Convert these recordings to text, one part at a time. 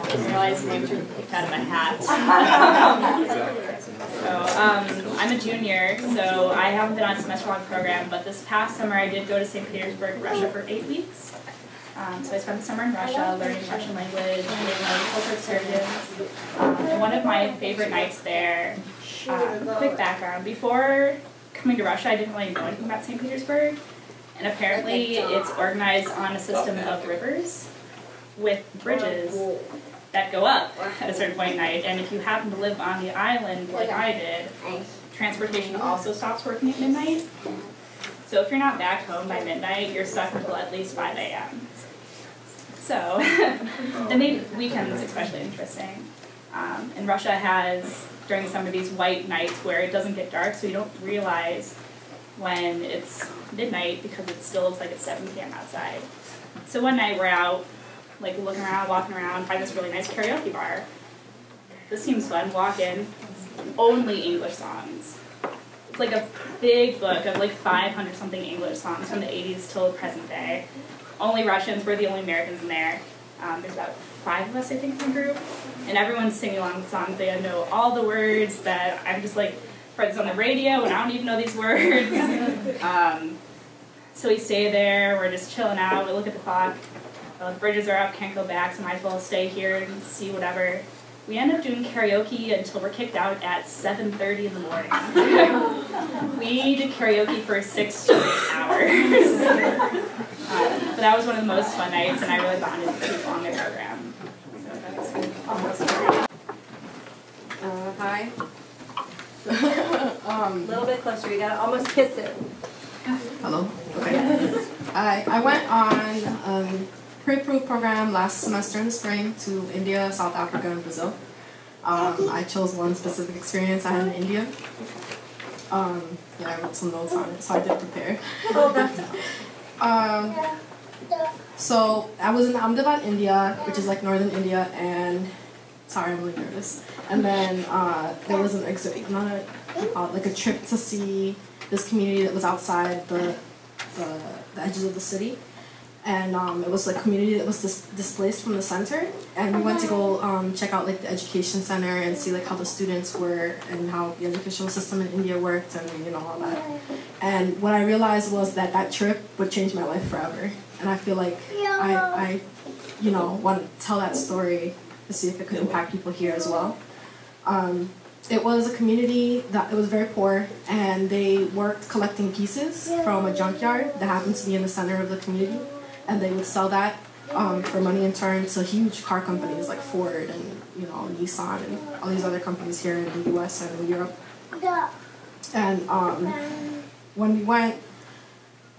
I realized names were picked out of a hat. So I'm a junior, so I haven't been on a semester-long program, but this past summer I did go to St. Petersburg, Russia for 8 weeks. So I spent the summer in Russia learning Russian language, learning cultural excursions. And one of my favorite nights there, quick background, before coming to Russia I didn't really know anything about St. Petersburg, and apparently it's organized on a system of rivers with bridges that go up at a certain point at night, and if you happen to live on the island like I did, transportation also stops working at midnight. So if you're not back home by midnight, you're stuck until at least 5 a.m. So it made weekends especially interesting. And Russia has, during some of these white nights where it doesn't get dark, so you don't realize when it's midnight because it still looks like it's 7 p.m. outside. So one night we're out, like looking around, walking around, find this really nice karaoke bar. This seems fun, walk in, only English songs. It's like a big book of like 500 something English songs from the 80s till present day. Only Russians, we're the only Americans in there. There's about 5 of us, I think, in the group. And everyone's singing along the songs. They know all the words that I'm just like, heard this on the radio and I don't even know these words. So we stay there, we're just chilling out, we look at the clock. The bridges are up, can't go back, so might as well stay here and see whatever. We end up doing karaoke until we're kicked out at 7:30 in the morning. We did karaoke for 6 straight hours. But that was one of the most fun nights, and I really bonded with people on the program. So that's almost great. Hi. A little bit closer, you gotta almost kiss it. Hello. Okay. I went on pre-approved program last semester in the spring to India, South Africa, and Brazil. I chose one specific experience I had in India. Yeah, I wrote some notes on it, so I did prepare. Oh, that's So I was in Ahmedabad, India, which is like northern India, and sorry, I'm really nervous. And then there was like a trip to see this community that was outside the edges of the city. And it was a community that was displaced from the center, and we went to go check out like the education center and see like how the students were and how the educational system in India worked and all that. And what I realized was that that trip would change my life forever, and I feel like I want to tell that story to see if it could impact people here as well. It was a community that it was very poor, and they worked collecting pieces from a junkyard that happened to be in the center of the community. And they would sell that for money in turn to huge car companies like Ford and Nissan and all these other companies here in the U.S. and in Europe. And when we went,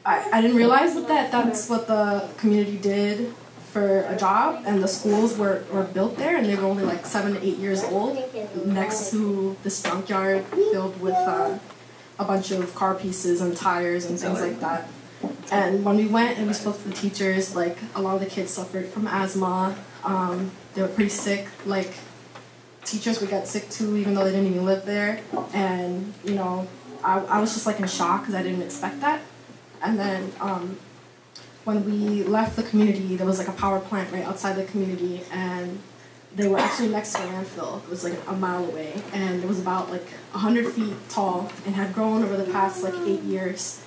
I didn't realize that that's what the community did for a job, and the schools were built there, and they were only like 7 to 8 years old, next to this junkyard filled with a bunch of car pieces and tires and things like that. And when we went and we spoke to the teachers, like a lot of the kids suffered from asthma. They were pretty sick. Like teachers would get sick too, even though they didn't even live there. And I was just like in shock because I didn't expect that. And then when we left the community, there was like a power plant right outside the community, and they were actually next to a landfill. It was like a mile away, and it was about like 100 feet tall and had grown over the past like 8 years.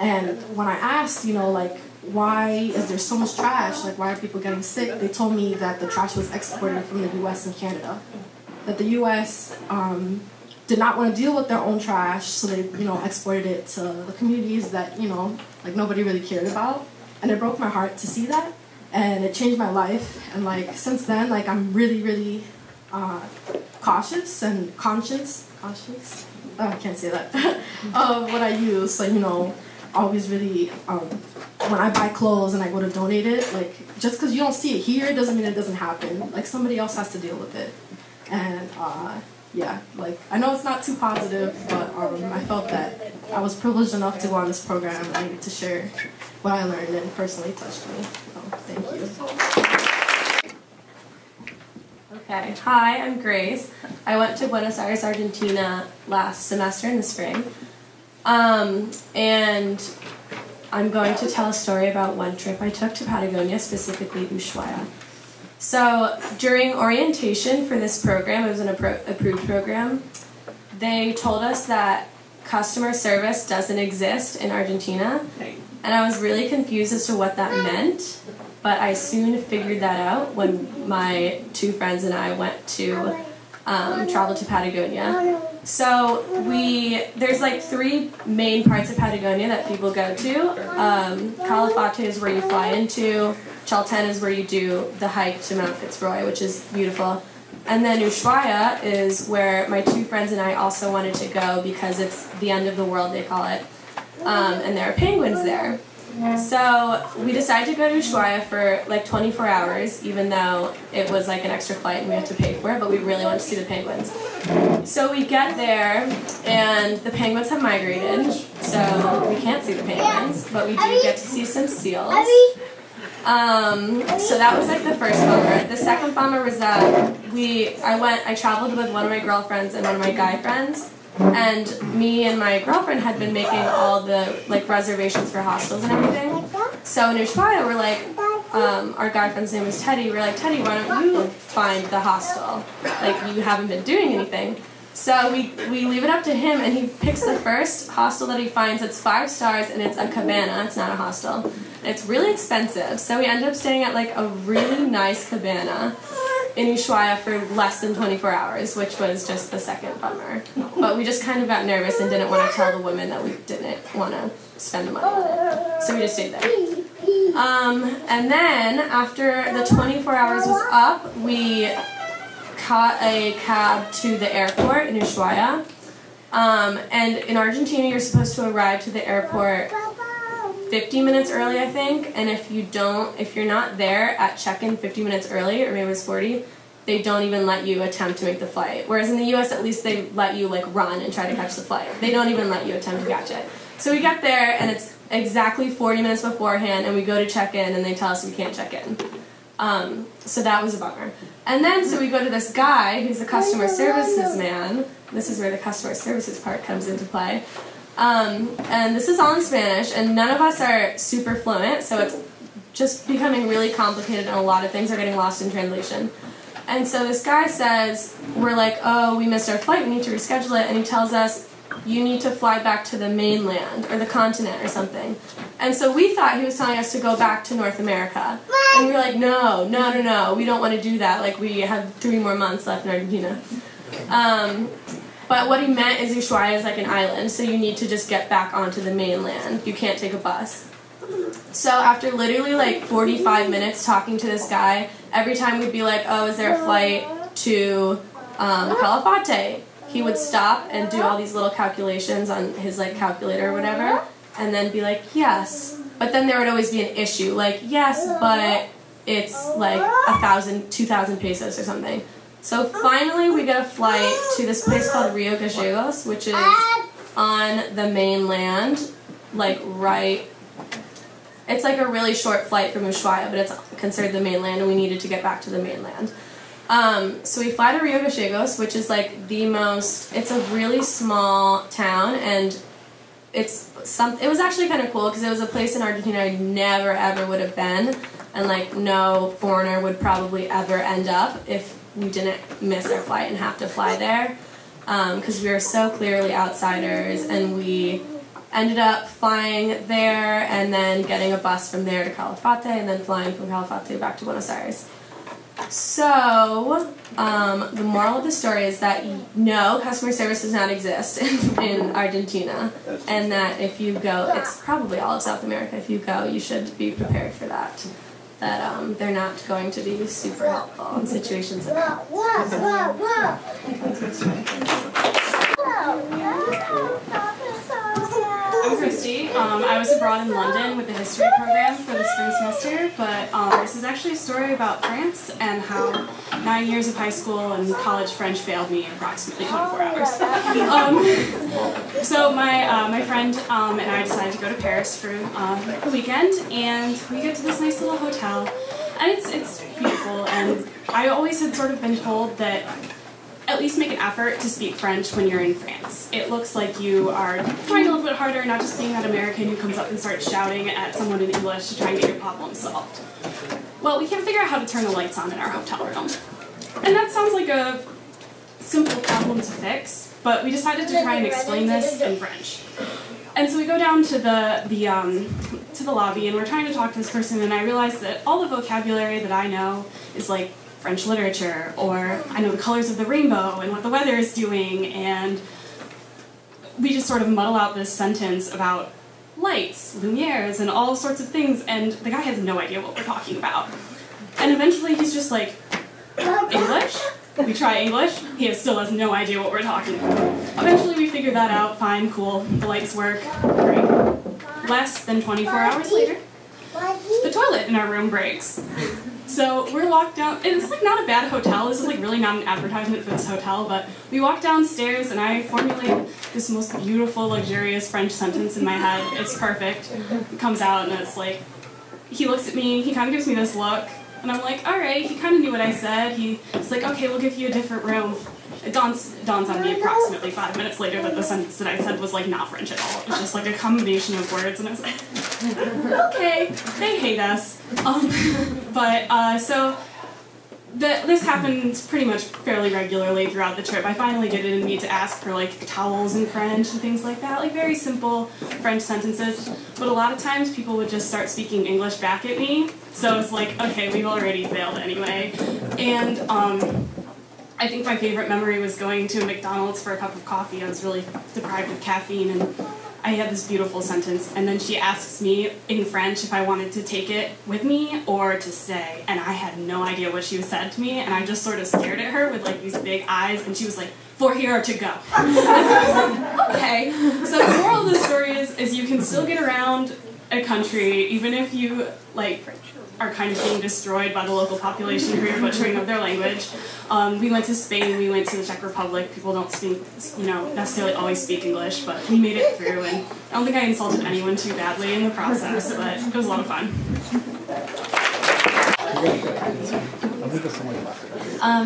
And when I asked, like, why is there so much trash? Like, why are people getting sick? They told me that the trash was exported from the U.S. and Canada. That the U.S. Did not want to deal with their own trash, so they, exported it to the communities that, like nobody really cared about. And it broke my heart to see that, and it changed my life. And like since then, like I'm really, really cautious and conscious. Oh, I can't say that. Of what I use. So always really, when I buy clothes and I go to donate it, like, just because you don't see it here doesn't mean it doesn't happen. Like, somebody else has to deal with it. And, yeah, like, I know it's not too positive, but I felt that I was privileged enough to go on this program and I needed to share what I learned, and personally touched me. So, thank you. Okay, hi, I'm Grace. I went to Buenos Aires, Argentina last semester in the spring. And I'm going to tell a story about one trip I took to Patagonia, specifically Ushuaia. So during orientation for this program, it was an approved program, they told us that customer service doesn't exist in Argentina, and I was really confused as to what that meant, but I soon figured that out when my two friends and I went to travel to Patagonia. So there's like 3 main parts of Patagonia that people go to. Calafate is where you fly into, Chaltén is where you do the hike to Mount Fitzroy, which is beautiful. And then Ushuaia is where my two friends and I also wanted to go because it's the end of the world, they call it. And there are penguins there. So we decided to go to Ushuaia for like 24 hours, even though it was like an extra flight and we had to pay for it, but we really wanted to see the penguins. So we get there, and the penguins have migrated, so we can't see the penguins, but we do get to see some seals. So that was like the first bummer. The second bummer was that I traveled with one of my girlfriends and one of my guy friends, and me and my girlfriend had been making all the like reservations for hostels and everything. So in Ushuaia, we're like, our guy friend's name was Teddy. We're like, Teddy, why don't you find the hostel? Like, you haven't been doing anything. So we leave it up to him, and he picks the first hostel that he finds. It's 5 stars, and it's a cabana. It's not a hostel. And it's really expensive. So we ended up staying at like a really nice cabana in Ushuaia for less than 24 hours, which was just the second bummer. But we just kind of got nervous and didn't want to tell the women that we didn't want to spend the money on it. So we just stayed there. And then, after the 24 hours was up, we caught a cab to the airport in Ushuaia. And in Argentina, you're supposed to arrive to the airport 50 minutes early, I think, and if you're not there at check-in 50 minutes early, or maybe it was 40, they don't even let you attempt to make the flight. Whereas in the US, at least they let you like run and try to catch the flight. They don't even let you attempt to catch it. So we get there, and it's exactly 40 minutes beforehand, and we go to check in, and they tell us we can't check in. So that was a bummer. And then, so we go to this guy who's a customer services man. This is where the customer services part comes into play. And this is all in Spanish, and none of us are super fluent, so it's just becoming really complicated, and a lot of things are getting lost in translation. And so this guy says, we're like, oh, we missed our flight, we need to reschedule it, and he tells us, you need to fly back to the mainland, or the continent, or something. And so we thought he was telling us to go back to North America. And we were like, no, we don't want to do that, like we have 3 more months left in Argentina. But what he meant is Ushuaia is like an island, so you need to just get back onto the mainland. You can't take a bus. So after literally like 45 minutes talking to this guy, every time we'd be like, oh, is there a flight to Calafate? He would stop and do all these little calculations on his like calculator or whatever, and then be like, yes. But then there would always be an issue, like, yes, but it's like 1,000, 2,000 pesos or something. So finally we get a flight to this place called Rio Gallegos, which is on the mainland, like it's like a really short flight from Ushuaia, but it's considered the mainland, and we needed to get back to the mainland. So we fly to Rio Gallegos, which is like it's a really small town, and it was actually kind of cool because it was a place in Argentina I never ever would have been, and like no foreigner would probably ever end up if we didn't miss our flight and have to fly there, because we were so clearly outsiders, and we ended up flying there and then getting a bus from there to Calafate, and then flying from Calafate back to Buenos Aires. So, the moral of the story is that no, customer service does not exist in Argentina, and that if you go, it's probably all of South America, if you go, you should be prepared for that. That they're not going to be super helpful in situations like that. I'm Christy. I was abroad in London with the history program for the spring semester, but this is actually a story about France and how 9 years of high school and college French failed me in approximately 24 hours. So my friend and I decided to go to Paris for the weekend, and we get to this nice little hotel, and it's beautiful, and I always had sort of been told that at least make an effort to speak French when you're in France. It looks like you are trying a little bit harder, not just being that American who comes up and starts shouting at someone in English to try and get your problem solved. Well, we can't figure out how to turn the lights on in our hotel room. And that sounds like a simple problem to fix, but we decided to try and explain this in French. And so we go down to the lobby, and we're trying to talk to this person, and I realize that all the vocabulary that I know is like French literature, or I know the colors of the rainbow and what the weather is doing, and we just sort of muddle out this sentence about lights, lumières, and all sorts of things, and the guy has no idea what we're talking about. And eventually he's just like, English? We try English, he still has no idea what we're talking about. Eventually we figure that out, fine, cool, the lights work, great. Less than 24 hours later, the toilet in our room breaks. So we're walked down, and it's like not a bad hotel, this is like really not an advertisement for this hotel, but we walk downstairs and I formulate this most beautiful, luxurious French sentence in my head. It's perfect. It comes out and it's like, he looks at me, he kind of gives me this look, and I'm like, alright, he kind of knew what I said. He's like, okay, we'll give you a different room. It dawns on me approximately 5 minutes later that the sentence that I said was like not French at all. It was just like a combination of words, and I was like, okay, they hate us. So this happens pretty much fairly regularly throughout the trip. I finally get it in me to ask for like towels in French and things like that, like very simple French sentences. But a lot of times people would just start speaking English back at me. So it's like, okay, we've already failed anyway. And I think my favorite memory was going to a McDonald's for a cup of coffee. I was really deprived of caffeine, and I had this beautiful sentence, and then she asks me in French if I wanted to take it with me or to stay, and I had no idea what she said to me, and I just sort of stared at her with like these big eyes, and she was like, for here or to go. And I was like, okay. So the moral of the story is you can still get around a country, even if you like are kind of being destroyed by the local population who are butchering up their language. We went to Spain, we went to the Czech Republic. People don't speak, necessarily always speak English, but we made it through, and I don't think I insulted anyone too badly in the process, but it was a lot of fun.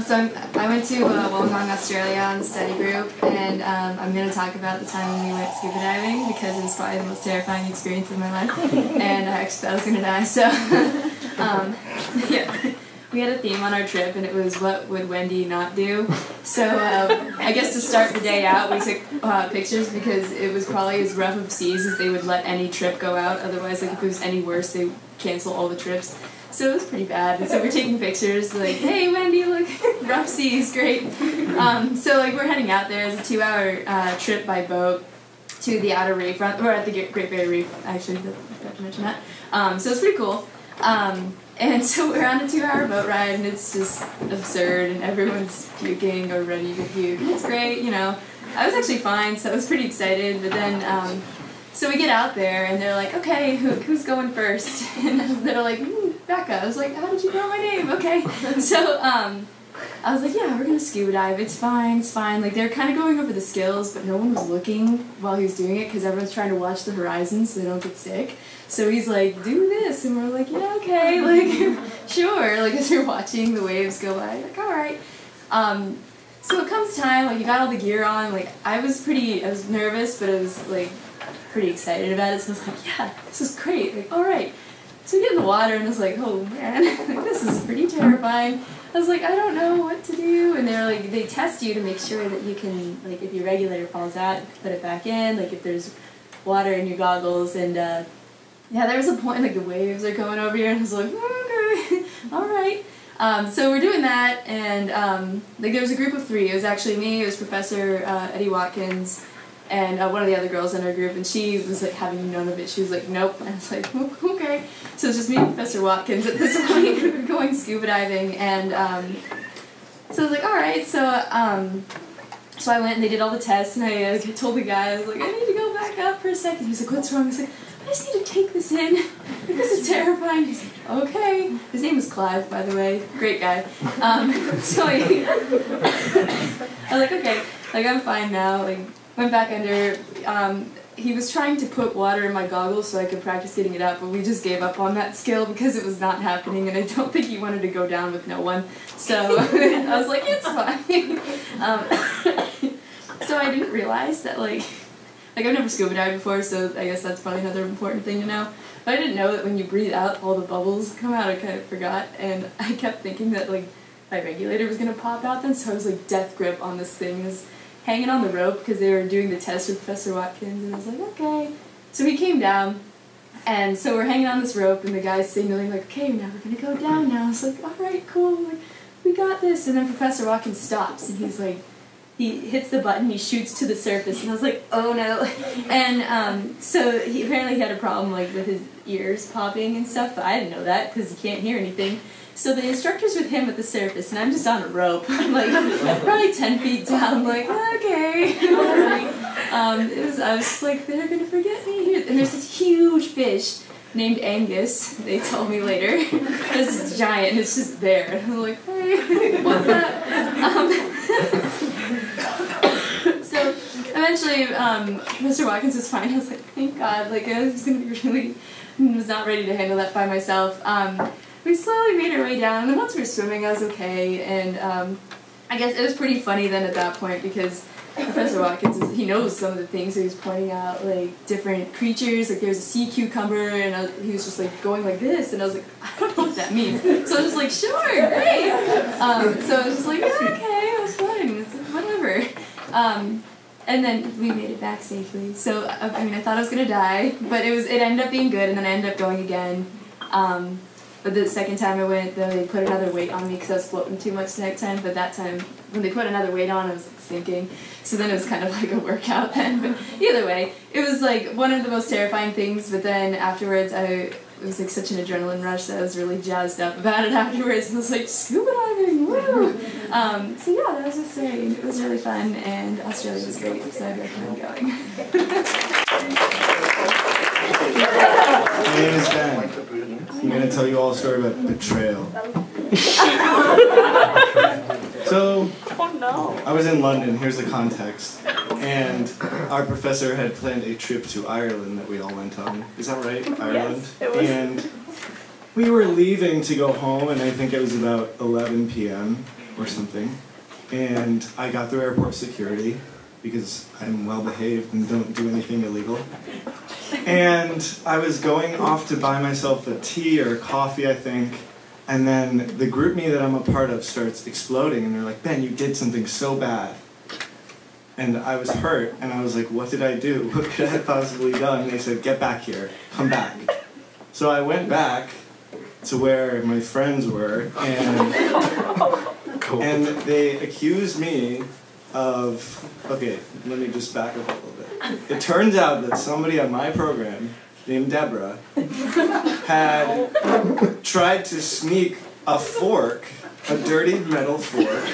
So I went to Wollongong, Australia on the study group, and I'm going to talk about the time when we went scuba diving, because it was probably the most terrifying experience of my life, and I actually thought I was going to die, so yeah. We had a theme on our trip, and it was what would Wendy not do. So I guess to start the day out, we took pictures, because it was probably as rough of seas as they would let any trip go out. Otherwise, like if it was any worse, they would cancel all the trips. So it was pretty bad. And so we're taking pictures, like, hey Wendy, look, rough seas, great. So like we're heading out there. It's a 2-hour trip by boat to the outer reef. We're at the Great Barrier Reef, actually. I forgot to mention that. So it's pretty cool. And so we're on a 2-hour boat ride, and it's just absurd, and everyone's puking or ready to puke. It's great, I was actually fine, so I was pretty excited, but then, so we get out there, and they're like, okay, who's going first? And they're like, Becca. I was like, how did you know my name? Okay. So, I was like, yeah, we're gonna scuba dive. It's fine, it's fine. Like, they're kind of going over the skills, but no one was looking while he was doing it, because everyone's trying to watch the horizon so they don't get sick. So he's like, do this, and we're like, yeah, okay, like, sure, like, as you're watching the waves go by, like, alright. So it comes time, like, you got all the gear on, like, I was nervous, but I was, like, pretty excited about it, so I was like, yeah, this is great, like, alright. So we get in the water, and I was like, oh man, like, this is pretty terrifying. I was like, I don't know what to do, and they're like, they test you to make sure that you can, like, if your regulator falls out, you can put it back in, like, if there's water in your goggles, and, yeah, there was a point, like, the waves are coming over here, and I was like, okay, alright. So we're doing that, and, like, there was a group of 3. It was actually me, it was Professor Eddie Watkins, and one of the other girls in our group, and she was, like, having none of it. She was like, nope. And I was like, okay. So it's just me and Professor Watkins at this point. We're going scuba diving, and, so I was like, alright, so I went, and they did all the tests, and I told the guy, I was like, I need to go back up for a second. He's like, what's wrong? I was like, I just need to take this in. Like, this is terrifying. He's like, okay. His name was Clive, by the way. Great guy. So I was like, okay, like, I'm fine now. Like, went back under. he was trying to put water in my goggles so I could practice getting it out, but we just gave up on that skill because it was not happening, and I don't think he wanted to go down with no one. So I was like, it's fine. So I didn't realize that, like I've never scuba dived before, so I guess that's probably another important thing to know. But I didn't know that when you breathe out, all the bubbles come out. I kind of forgot, and I kept thinking that, like, my regulator was going to pop out then, so I was, like, death grip on this thing. I was hanging on the rope because they were doing the test with Professor Watkins, and I was like, okay. So he came down, and so we're hanging on this rope, and the guy's signaling, like, okay, now we're going to go down now. I was like, all right, cool, like, we got this. And then Professor Watkins stops, and he's like, he hits the button, he shoots to the surface, and I was like, oh no. And so he apparently had a problem, like, with his ears popping and stuff, but I didn't know that because he can't hear anything. So the instructor's with him at the surface, and I'm just on a rope. I'm like, probably 10 feet down, like, okay. I was just like, they're gonna forget me here. And there's this huge fish named Angus, they told me later. This is giant, and it's just there. And I'm like, hey, what's that? So eventually, Mr. Watkins was fine. I was like, thank God, like, I was gonna be was not ready to handle that by myself. We slowly made our way down, and then once we were swimming, I was okay, and I guess it was pretty funny then at that point, because Professor Watkins, he knows some of the things, so he was pointing out, like, different creatures, like, there's a sea cucumber, and he was just, like, going like this, and I was like, I don't know what that means. So I was just like, sure, great! So I was just like, yeah, okay, it was fun, it's like, whatever. And then we made it back safely. So, I mean, I thought I was gonna die, but it ended up being good, and then I ended up going again. But the second time I went, they put another weight on me because I was floating too much the next time, but that time, when they put another weight on, I was like, sinking. So then it was kind of like a workout then, but either way, it was like one of the most terrifying things, but then afterwards, it was like such an adrenaline rush that I was really jazzed up about it afterwards, and I was like, scuba diving, woo! So yeah, that was just it was really fun, and Australia was great, so I'd recommend going. My name is Ben. I'm going to tell you all a story about betrayal. So, I was in London, here's the context, and our professor had planned a trip to Ireland that we all went on. Is that right? Ireland? Yes, it was. And we were leaving to go home, and I think it was about 11 p.m. or something, and I got through airport security, because I'm well behaved and don't do anything illegal. And I was going off to buy myself a tea or a coffee, I think, and then the group me that I'm a part of starts exploding, and they're like, Ben, you did something so bad. And I was hurt, and I was like, what did I do? What could I have possibly done? And they said, get back here, come back. So I went back to where my friends were, and they accused me of, okay, let me just back up a little bit. It turns out that somebody on my program, named Deborah, had tried to sneak a fork, a dirty metal fork,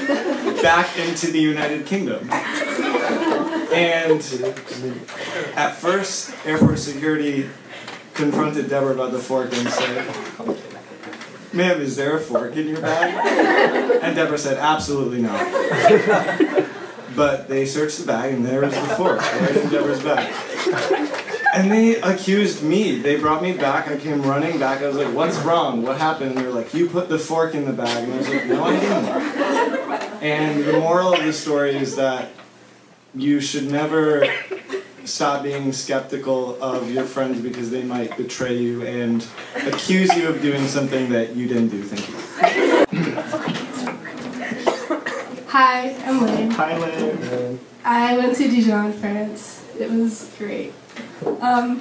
back into the United Kingdom. And at first, airport security confronted Deborah about the fork and said, ma'am, is there a fork in your bag? And Deborah said, absolutely not. But they searched the bag, and there was the fork, right in Deborah's bag. And they accused me. They brought me back. I came running back. I was like, what's wrong? What happened? And they were like, you put the fork in the bag. And I was like, no, I didn't. And the moral of the story is that you should never stop being skeptical of your friends because they might betray you and accuse you of doing something that you didn't do. Thank you. Hi, I'm Lane. Hi, Lynn. I went to Dijon, France. It was great. I'm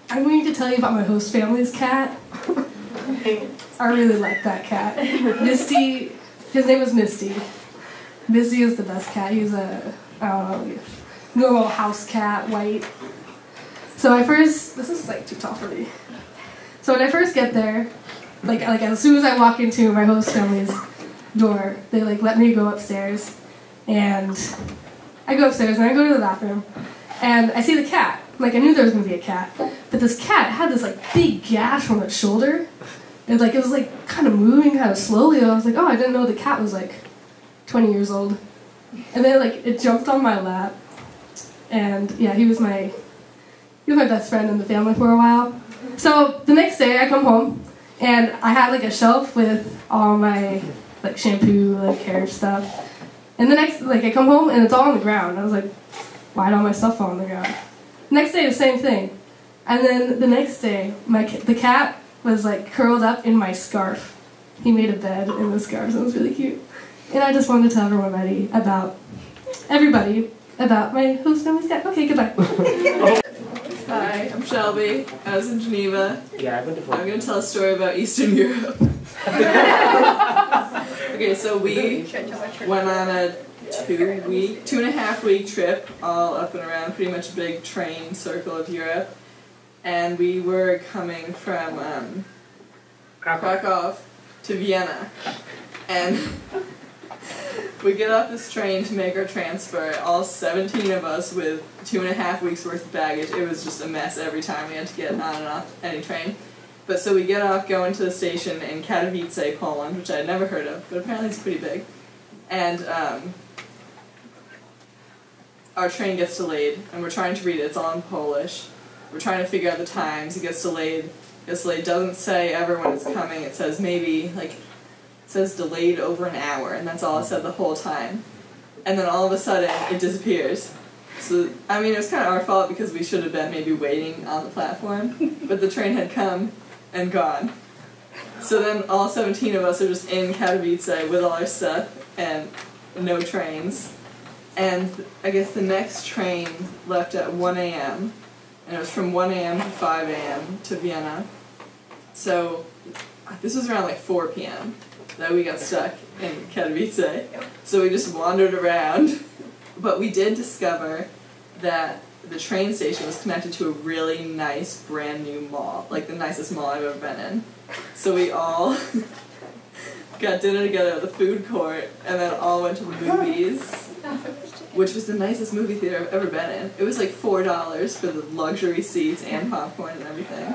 going to tell you about my host family's cat. I really like that cat. Misty, his name was Misty. Misty is the best cat. He's a, I don't know, normal house cat, white. So this is like too tall for me. So when I first get there, like as soon as I walk into my host family's door, they like let me go upstairs, and I go upstairs and I go to the bathroom, and I see the cat. Like, I knew there was gonna be a cat, but this cat had this like big gash on its shoulder, and like it was like kind of moving kind of slowly. I was like, oh, I didn't know the cat was like 20 years old. And then like it jumped on my lap, and yeah, he was my he was my best friend in the family for a while. So the next day I come home, and I had like a shelf with all my like shampoo, like hair stuff. And the next, like I come home and it's all on the ground. I was like, why'd all my stuff fall on the ground? Next day, the same thing. And then the next day, the cat was like curled up in my scarf. He made a bed in the scarf, so it was really cute. And I just wanted to tell everybody about my host family's cat. Okay, goodbye. Hi, I'm Shelby. I was in Geneva. Yeah, I've been to I'm going to tell a story about Eastern Europe. Okay, so we went on a 2.5 week trip all up and around pretty much a big train circle of Europe. And we were coming from Krakow to Vienna. And we get off this train to make our transfer, all 17 of us with 2.5 weeks worth of baggage. It was just a mess every time we had to get on and off any train. But so we get off, go into the station in Katowice, Poland, which I had never heard of, but apparently it's pretty big. And our train gets delayed, and we're trying to read it. It's all in Polish. We're trying to figure out the times. It gets delayed. Doesn't say ever when it's coming. It says maybe, like, it says delayed over an hour, and that's all it said the whole time. And then all of a sudden, it disappears. So, I mean, it was kind of our fault because we should have been maybe waiting on the platform, but the train had come and gone. So then all 17 of us are just in Katowice with all our stuff and no trains. And I guess the next train left at 1 a.m. and it was from 1 a.m. to 5 a.m. to Vienna. So this was around like 4 p.m. that we got stuck in Katowice. So we just wandered around. But we did discover that the train station was connected to a really nice brand new mall, like the nicest mall I've ever been in. So we all got dinner together at the food court and then all went to the movies, which was the nicest movie theater I've ever been in. It was like $4 for the luxury seats and popcorn and everything.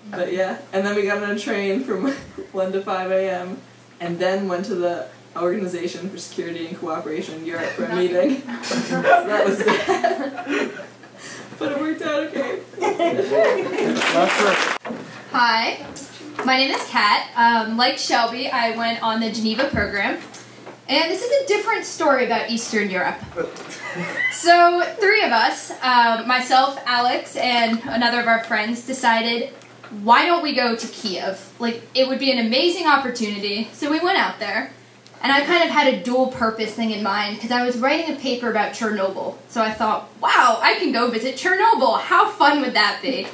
But yeah, and then we got on a train from 1 to 5 a.m. and then went to the Organization for Security and Cooperation in Europe for a meeting. That was bad. But it worked out okay. Hi, my name is Kat. Like Shelby, I went on the Geneva program. And this is a different story about Eastern Europe. So 3 of us, myself, Alex, and another of our friends decided, why don't we go to Kiev? Like, it would be an amazing opportunity. So we went out there. And I kind of had a dual purpose thing in mind because I was writing a paper about Chernobyl. So I thought, wow, I can go visit Chernobyl. How fun would that be?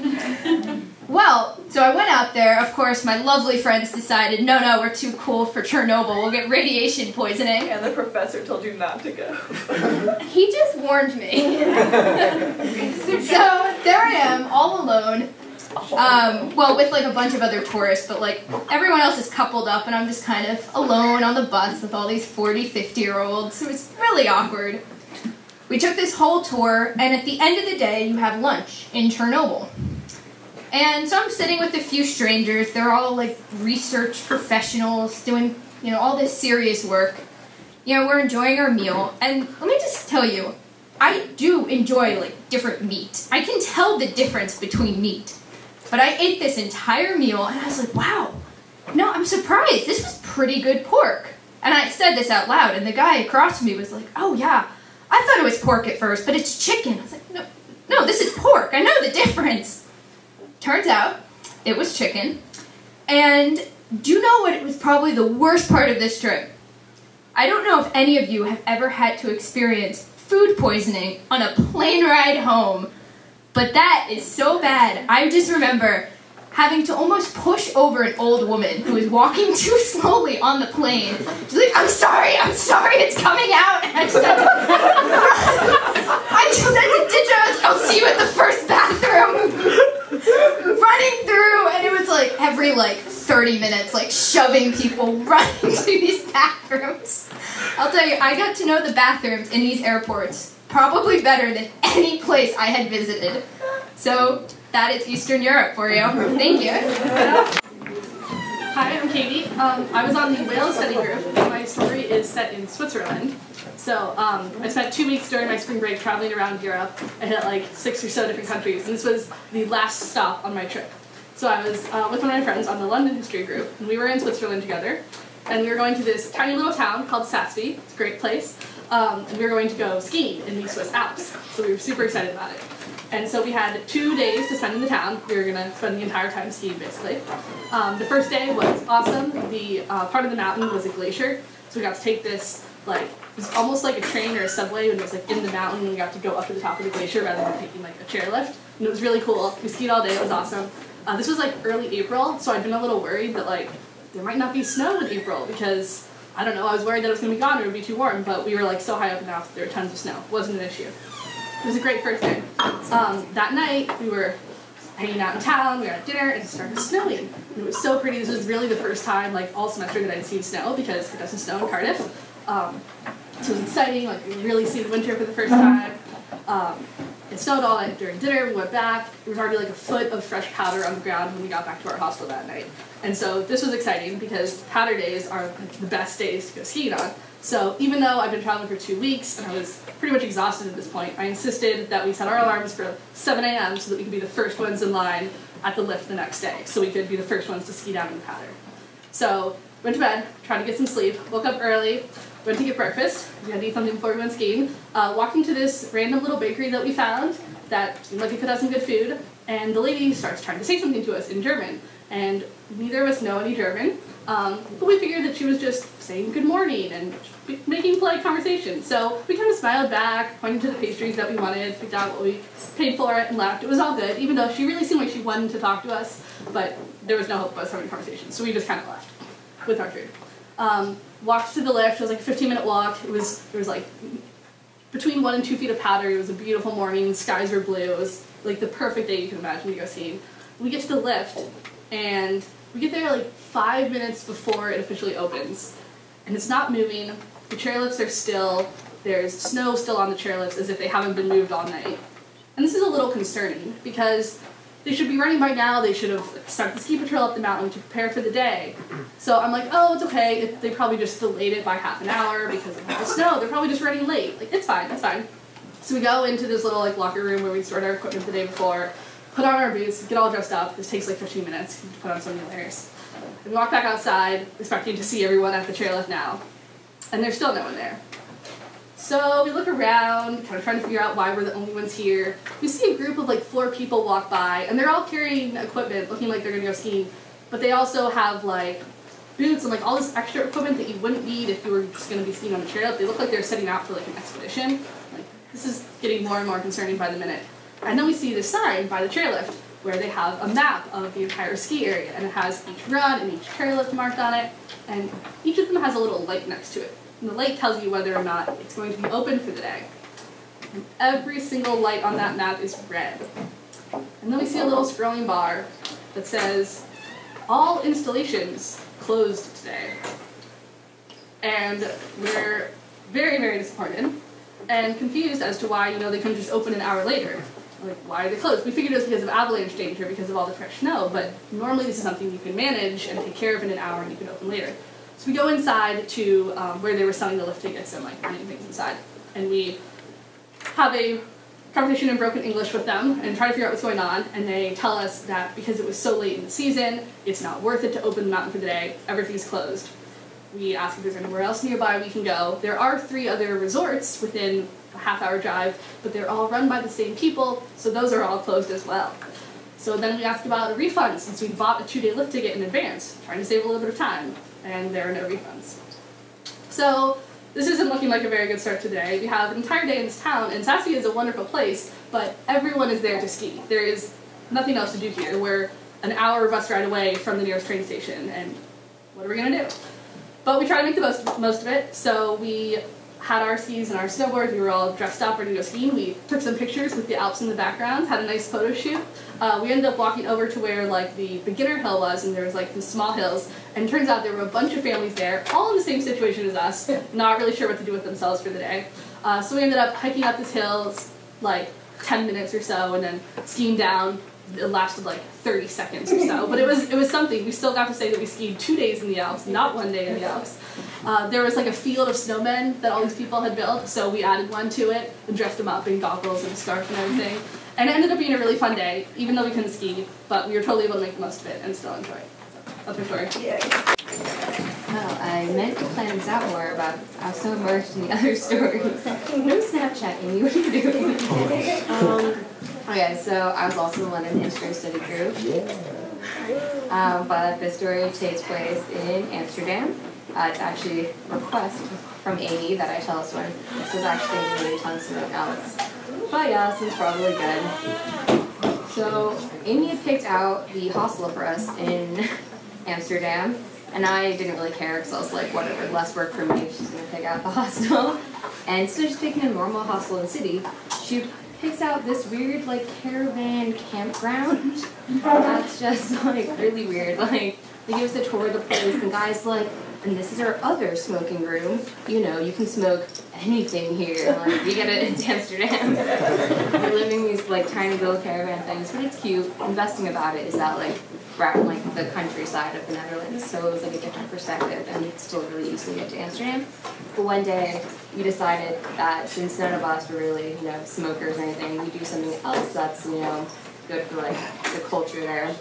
Well, so I went out there. Of course, my lovely friends decided, no, we're too cool for Chernobyl. We'll get radiation poisoning. And the professor told you not to go. He just warned me. So there I am, all alone. Well, with like a bunch of other tourists, but like everyone else is coupled up and I'm just kind of alone on the bus with all these 40, 50-year-olds. So it's really awkward. We took this whole tour, and at the end of the day, you have lunch in Chernobyl. And so I'm sitting with a few strangers. They're all like research professionals doing, all this serious work. We're enjoying our meal. And let me just tell you, I do enjoy like different meat. I can tell the difference between meat. But I ate this entire meal, and I was like, wow, no, I'm surprised. This was pretty good pork. And I said this out loud, and the guy across from me was like, oh, yeah, I thought it was pork at first, but it's chicken. I was like, no, this is pork. I know the difference. Turns out it was chicken. And do you know what was probably the worst part of this trip? I don't know if any of you have ever had to experience food poisoning on a plane ride home. But that is so bad. I just remember having to almost push over an old woman who was walking too slowly on the plane. She's like, I'm sorry, it's coming out. And I just had to ditch her. I was like, I'll see you at the first bathroom. Running through, and it was like every 30 minutes, shoving people running to these bathrooms. I'll tell you, I got to know the bathrooms in these airports probably better than any place I had visited. So that is Eastern Europe for you. Thank you. Hi, I'm Katie. I was on the Wales study group, and my story is set in Switzerland. So I spent 2 weeks during my spring break traveling around Europe. I hit like 6 or so different countries, and this was the last stop on my trip. So I was with one of my friends on the London history group, and we were in Switzerland together. And we were going to this tiny little town called Sassby. It's a great place. And we were going to go skiing in the Swiss Alps. So we were super excited about it. And so we had 2 days to spend in the town. We were going to spend the entire time skiing, basically. The first day was awesome. The part of the mountain was a glacier. So we got to take this, like, it was almost like a train or a subway, and it was like in the mountain, and we got to go up to the top of the glacier rather than taking like a chairlift. And it was really cool. We skied all day. It was awesome. This was like early April, so I'd been a little worried that like there might not be snow in April because, I don't know, I was worried that it was going to be gone or it would be too warm, but we were like so high up in the Alps, there were tons of snow. It wasn't an issue. It was a great first day. That night, we were hanging out in town, we were at dinner, and it started snowing. And it was so pretty. This was really the first time, like, all semester that I'd seen snow, because it doesn't snow in Cardiff. So it was exciting, like, we really see the winter for the first time. It snowed all night during dinner, we went back. There was already like a foot of fresh powder on the ground when we got back to our hostel that night. And so this was exciting because powder days are the best days to go skiing on. So even though I've been traveling for 2 weeks and I was pretty much exhausted at this point, I insisted that we set our alarms for 7 a.m. so that we could be the first ones in line at the lift the next day, so we could be the first ones to ski down in the powder. So went to bed, tried to get some sleep, woke up early, went to get breakfast. We had to eat something before we went skiing. Walked into this random little bakery that we found that seemed like it could have some good food, and the lady starts trying to say something to us in German. And neither of us know any German, but we figured that she was just saying good morning and making polite conversation. So we kind of smiled back, pointed to the pastries that we wanted, picked out what we paid for it, and left. It was all good, even though she really seemed like she wanted to talk to us, but there was no hope of us having a conversation, so we just kind of left with our food. Walked to the lift. It was like a 15-minute walk. There was like between 1 and 2 feet of powder. It was a beautiful morning. The skies were blue. It was like the perfect day you can imagine to go skiing. We get to the lift, and we get there like 5 minutes before it officially opens, and it's not moving. The chairlifts are still. There's snow still on the chairlifts as if they haven't been moved all night. And this is a little concerning because they should be running by now. They should have started the ski patrol up the mountain to prepare for the day. So I'm like, oh, it's okay. They probably just delayed it by half an hour because of the snow. They're probably just running late. Like, it's fine, it's fine. So we go into this little like locker room where we stored our equipment the day before, put on our boots, get all dressed up. This takes like 15 minutes to put on so many layers. And we walk back outside, expecting to see everyone at the chairlift now. And there's still no one there. So we look around, kind of trying to figure out why we're the only ones here. We see a group of like 4 people walk by, and they're all carrying equipment, looking like they're gonna go skiing, but they also have like boots and like all this extra equipment that you wouldn't need if you were just gonna be skiing on a chairlift. They look like they're setting out for like an expedition. Like, this is getting more and more concerning by the minute. And then we see this sign by the chairlift where they have a map of the entire ski area, and it has each run and each chairlift marked on it, and each of them has a little light next to it. And the light tells you whether or not it's going to be open for the day. And every single light on that map is red. And then we see a little scrolling bar that says, all installations closed today. And we're very, very disappointed and confused as to why, they couldn't just open an hour later. Like, why are they closed? We figured it was because of avalanche danger, because of all the fresh snow, but normally this is something you can manage and take care of in an hour and you can open later. So we go inside to where they were selling the lift tickets and like running things inside. And we have a conversation in broken English with them and try to figure out what's going on. And they tell us that because it was so late in the season, it's not worth it to open the mountain for the day. Everything's closed. We ask if there's anywhere else nearby we can go. There are 3 other resorts within a half-hour drive, but they're all run by the same people, so those are all closed as well. So then we asked about a refund since we bought a 2-day lift ticket in advance, trying to save a little bit of time. And there are no refunds. So this isn't looking like a very good start today. We have an entire day in this town, and Sassy is a wonderful place, but everyone is there to ski. There is nothing else to do here. We're an hour bus ride away from the nearest train station, and what are we going to do? But we try to make the most of it, so we had our skis and our snowboards. We were all dressed up, ready to go skiing. We took some pictures with the Alps in the background, had a nice photo shoot. We ended up walking over to where like the beginner hill was, and there was like some small hills, and it turns out there were a bunch of families there, all in the same situation as us, not really sure what to do with themselves for the day. So we ended up hiking up this hill, like 10 minutes or so, and then skiing down. it lasted like 30 seconds or so. But it was something. We still got to say that we skied 2 days in the Alps, not 1 day in the Alps. There was like a field of snowmen that all these people had built, so we added one to it and dressed them up in goggles and a scarf and everything. And it ended up being a really fun day, even though we couldn't ski, but we were totally able to make the most of it and still enjoy it. So, that's my story. Well, I meant to plan this out more, but I was so immersed in the other stories. No Snapchatting me, what are you doing? Okay, so I was also in the London History Study Group. But this story takes place in Amsterdam. It's actually a request from Amy that I tell this one. This was actually really telling something else. But yeah, this is probably good. So Amy had picked out the hostel for us in Amsterdam, and I didn't really care because I was like, whatever, less work for me if she's going to pick out the hostel. And instead of just picking a normal hostel in the city, she picks out this weird, like, caravan campground. That's just, like, really weird. Like, they give us a tour of the place, and guys like, and this is our other smoking room. You know, you can smoke anything here. Like, you get it in Amsterdam. We're living in these, like, tiny little caravan things, but it's cute. The best thing about it is that, like, we're out in, like, the countryside of the Netherlands, so it was, like, a different perspective, and it's still really easy to get to Amsterdam. But one day, we decided that since none of us were really, you know, smokers or anything, we do something else that's, you know, good for, like, the culture there.